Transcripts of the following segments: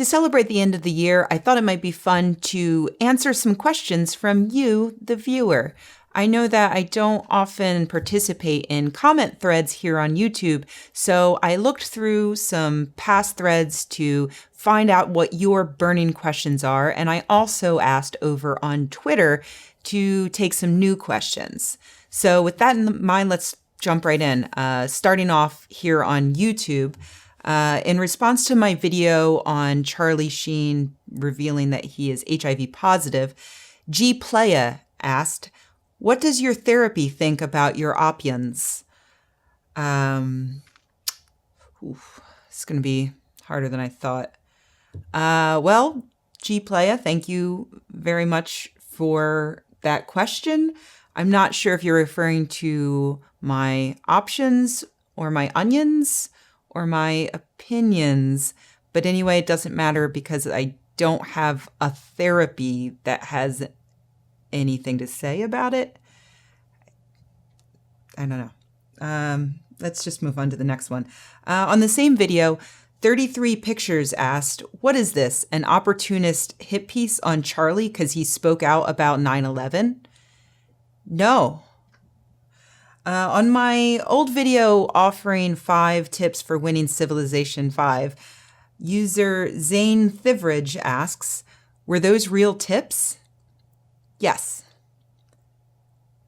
To celebrate the end of the year, I thought it might be fun to answer some questions from you, the viewer. I know that I don't often participate in comment threads here on YouTube, so I looked through some past threads to find out what your burning questions are, and I also asked over on Twitter to take some new questions. So with that in mind, let's jump right in. Starting off here on YouTube, in response to my video on Charlie Sheen revealing that he is HIV positive, G Playa asked, "What does your therapy think about your options?" It's going to be harder than I thought. Well, G Playa, thank you very much for that question. I'm not sure if you're referring to my options or my onions or my opinions, but anyway, it doesn't matter because I don't have a therapy that has anything to say about it. I don't know. Let's just move on to the next one. On the same video, 33 Pictures asked, "What is this, an opportunist hit piece on Charlie because he spoke out about 9/11? No. On my old video offering 5 tips for winning Civilization 5, user Zane Thiveridge asks, "Were those real tips?" Yes.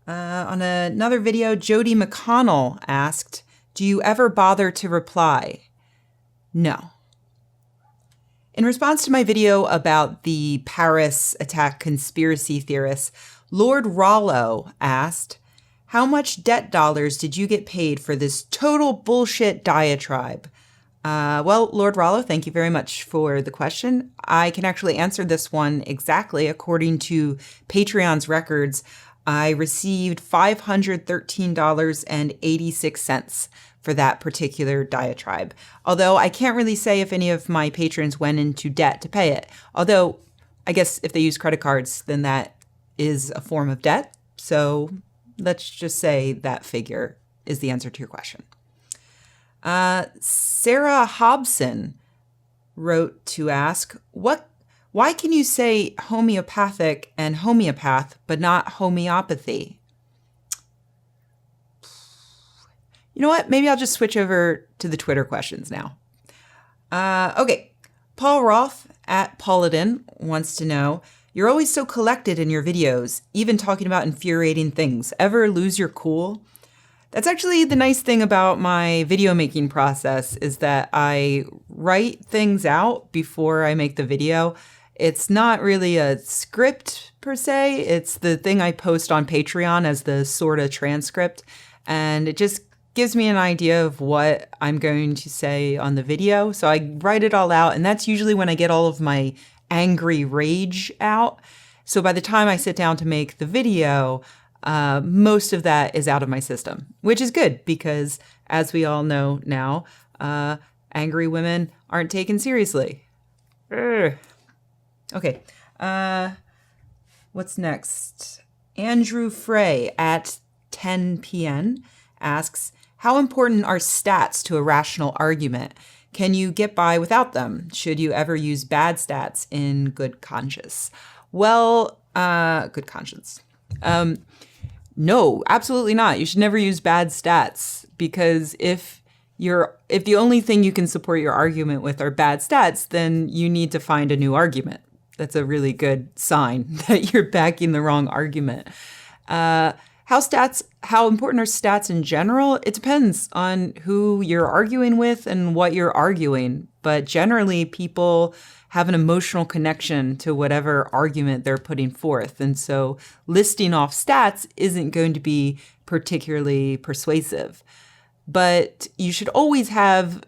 On another video, Jody McConnell asked, "Do you ever bother to reply?" No. In response to my video about the Paris attack conspiracy theorists, Lord Rollo asked, "How much debt dollars did you get paid for this total bullshit diatribe?" Well, Lord Rollo, thank you very much for the question. I can actually answer this one exactly. According to Patreon's records, I received $513.86 for that particular diatribe. Although I can't really say if any of my patrons went into debt to pay it. Although I guess if they use credit cards, then that is a form of debt. So let's just say that figure is the answer to your question. Sarah Hobson wrote to ask, why can you say homeopathic and homeopath, but not homeopathy? You know what? Maybe I'll just switch over to the Twitter questions now. Okay. Paul Roth at Paladin wants to know, "You're always so collected in your videos, even talking about infuriating things. Ever lose your cool?" That's actually the nice thing about my video making process is that I write things out before I make the video. It's not really a script per se. It's the thing I post on Patreon as the sorta transcript. And it just gives me an idea of what I'm going to say on the video. So I write it all out. And that's usually when I get all of my angry rage out. So by the time I sit down to make the video, most of that is out of my system, which is good because, as we all know now, angry women aren't taken seriously. Urgh. Okay. What's next? Andrew Frey at 10pn asks, "How important are stats to a rational argument? Can you get by without them? Should you ever use bad stats in good conscience?" Well, good conscience. No, absolutely not. You should never use bad stats because if the only thing you can support your argument with are bad stats, then you need to find a new argument. That's a really good sign that you're backing the wrong argument. How important are stats in general? It depends on who you're arguing with and what you're arguing. But generally, people have an emotional connection to whatever argument they're putting forth. And so listing off stats isn't going to be particularly persuasive. But you should always have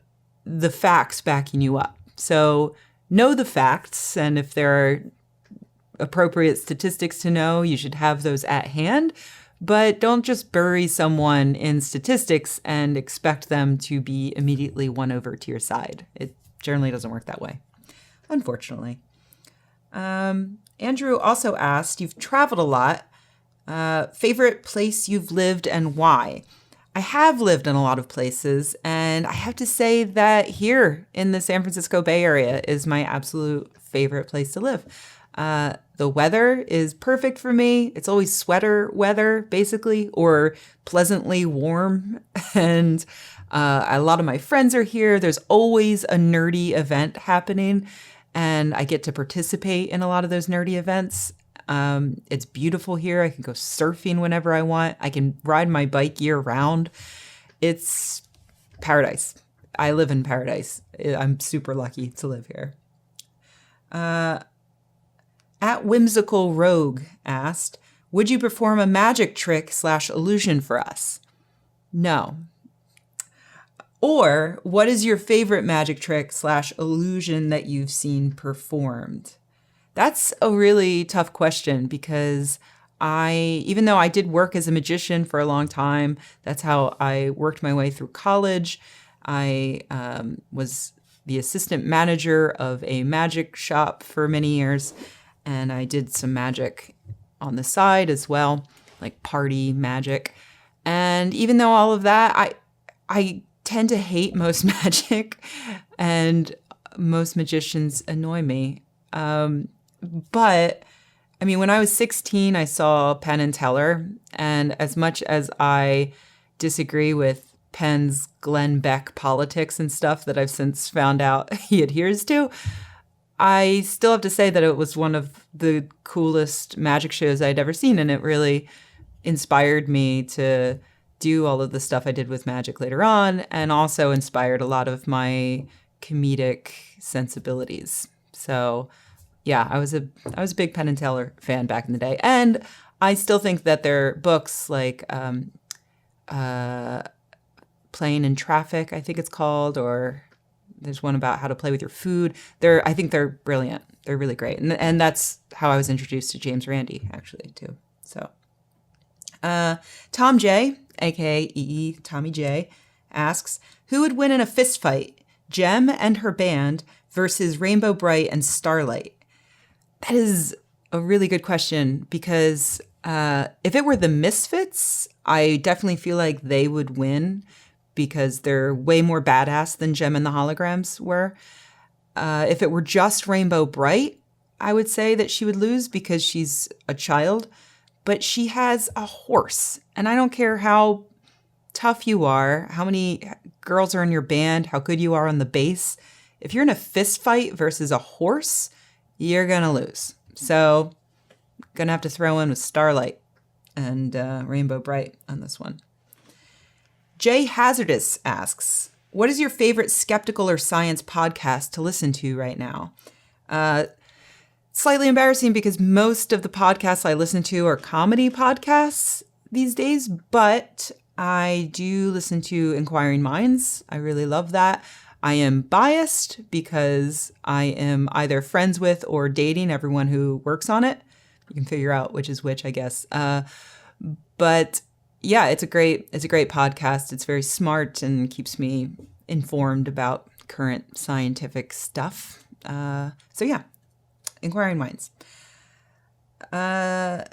the facts backing you up. So know the facts, and if there are appropriate statistics to know, you should have those at hand. But don't just bury someone in statistics and expect them to be immediately won over to your side. It generally doesn't work that way, unfortunately. Andrew also asked, "You've traveled a lot. Favorite place you've lived and why?" I have lived in a lot of places, and I have to say that here in the San Francisco Bay Area is my absolute favorite place to live. The weather is perfect for me. It's always sweater weather, basically, or pleasantly warm. And a lot of my friends are here. There's always a nerdy event happening, and I get to participate in a lot of those nerdy events. It's beautiful here. I can go surfing whenever I want. I can ride my bike year round. It's paradise. I live in paradise. I'm super lucky to live here. At Whimsical Rogue asked, would you perform a magic trick / illusion for us? No. Or what is your favorite magic trick / illusion that you've seen performed? That's a really tough question because even though I did work as a magician for a long time, that's how I worked my way through college. I was the assistant manager of a magic shop for many years, and I did some magic on the side as well, like party magic. And even though all of that, I tend to hate most magic, and most magicians annoy me. But I mean, when I was 16, I saw Penn and Teller, and as much as I disagree with Penn's Glenn Beck politics and stuff that I've since found out he adheres to, I still have to say that it was one of the coolest magic shows I'd ever seen, and it really inspired me to do all of the stuff I did with magic later on, and also inspired a lot of my comedic sensibilities. So yeah, I was a big Penn and Teller fan back in the day, and I still think that their books like Playing in Traffic, I think it's called, or there's one about how to play with your food. I think they're brilliant. They're really great, and that's how I was introduced to James Randi actually too. So, Tom J, aka EE Tommy J, asks, who would win in a fist fight, Jem and her band versus Rainbow Bright and Starlight? That is a really good question because if it were the Misfits, I definitely feel like they would win because they're way more badass than Jem and the Holograms were. If it were just Rainbow Bright, I would say that she would lose because she's a child, but she has a horse. And I don't care how tough you are, how many girls are in your band, how good you are on the bass. If you're in a fist fight versus a horse, you're going to lose. So going to have to throw in with Starlight and Rainbow Bright on this one. Jay Hazardous asks, what is your favorite skeptical or science podcast to listen to right now? Slightly embarrassing because most of the podcasts I listen to are comedy podcasts these days, but I do listen to Inquiring Minds. I really love that. I am biased because I am either friends with or dating everyone who works on it. You can figure out which is which, I guess. But yeah, it's a great podcast. It's very smart and keeps me informed about current scientific stuff. So yeah, Inquiring Minds. Another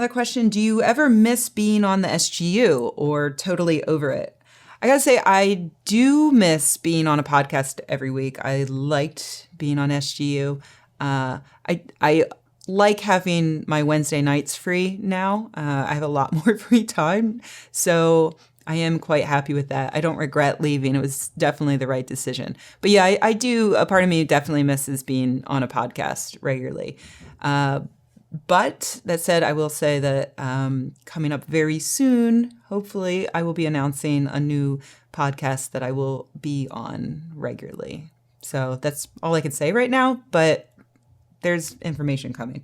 question, do you ever miss being on the SGU or totally over it? I gotta say, I do miss being on a podcast every week. I liked being on SGU. I like having my Wednesday nights free now. I have a lot more free time, so I am quite happy with that. I don't regret leaving. It was definitely the right decision. But yeah, I do. A part of me definitely misses being on a podcast regularly. But that said, I will say that coming up very soon, hopefully, I will be announcing a new podcast that I will be on regularly. So that's all I can say right now, but there's information coming.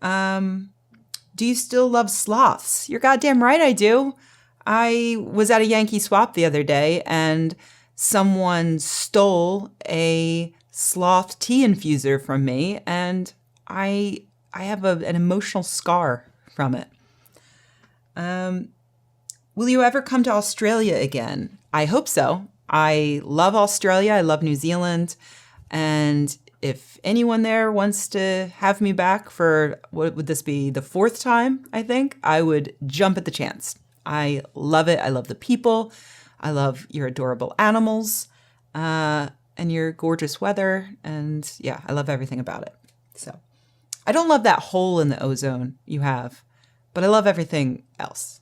Do you still love sloths? You're goddamn right I do. I was at a Yankee swap the other day, and someone stole a sloth tea infuser from me, and I have an emotional scar from it. Will you ever come to Australia again? I hope so. I love Australia. I love New Zealand. And if anyone there wants to have me back for, what would this be, the 4th time, I think, I would jump at the chance. I love it. I love the people. I love your adorable animals and your gorgeous weather. And yeah, I love everything about it. So I don't love that hole in the ozone you have, but I love everything else.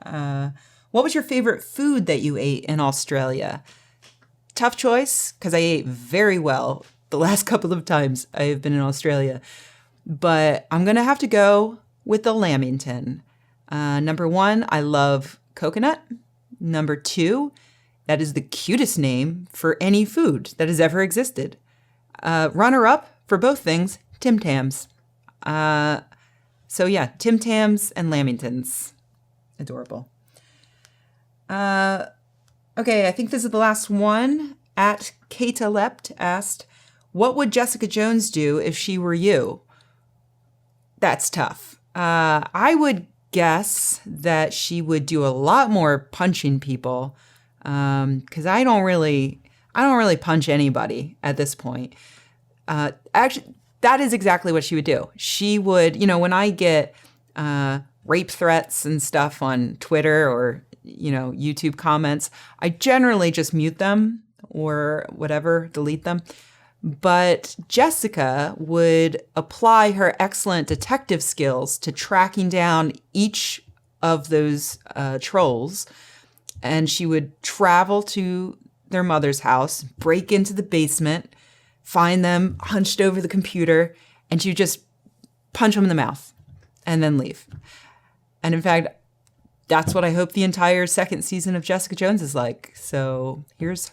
What was your favorite food that you ate in Australia? Tough choice, because I ate very well the last couple of times I have been in Australia. But I'm going to have to go with the Lamington. Number 1, I love coconut. Number 2, that is the cutest name for any food that has ever existed. Runner-up for both things, Tim Tams. So yeah, Tim Tams and Lamingtons. Adorable. Okay, I think this is the last one. At Kata Lept asked, what would Jessica Jones do if she were you? That's tough. I would guess that she would do a lot more punching people, because I don't really punch anybody at this point. Actually, that is exactly what she would do. She would, when I get rape threats and stuff on Twitter or YouTube comments, I generally just mute them or whatever, delete them. But Jessica would apply her excellent detective skills to tracking down each of those trolls, and she would travel to their mother's house, break into the basement, find them hunched over the computer, and she would just punch them in the mouth and then leave. And in fact, that's what I hope the entire second season of Jessica Jones is like. So here's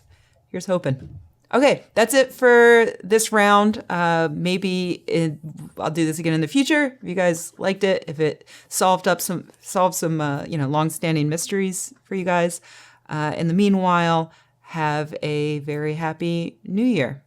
hoping. Okay, that's it for this round. Maybe I'll do this again in the future if you guys liked it. If it solved some long-standing mysteries for you guys. In the meanwhile, have a very happy New Year.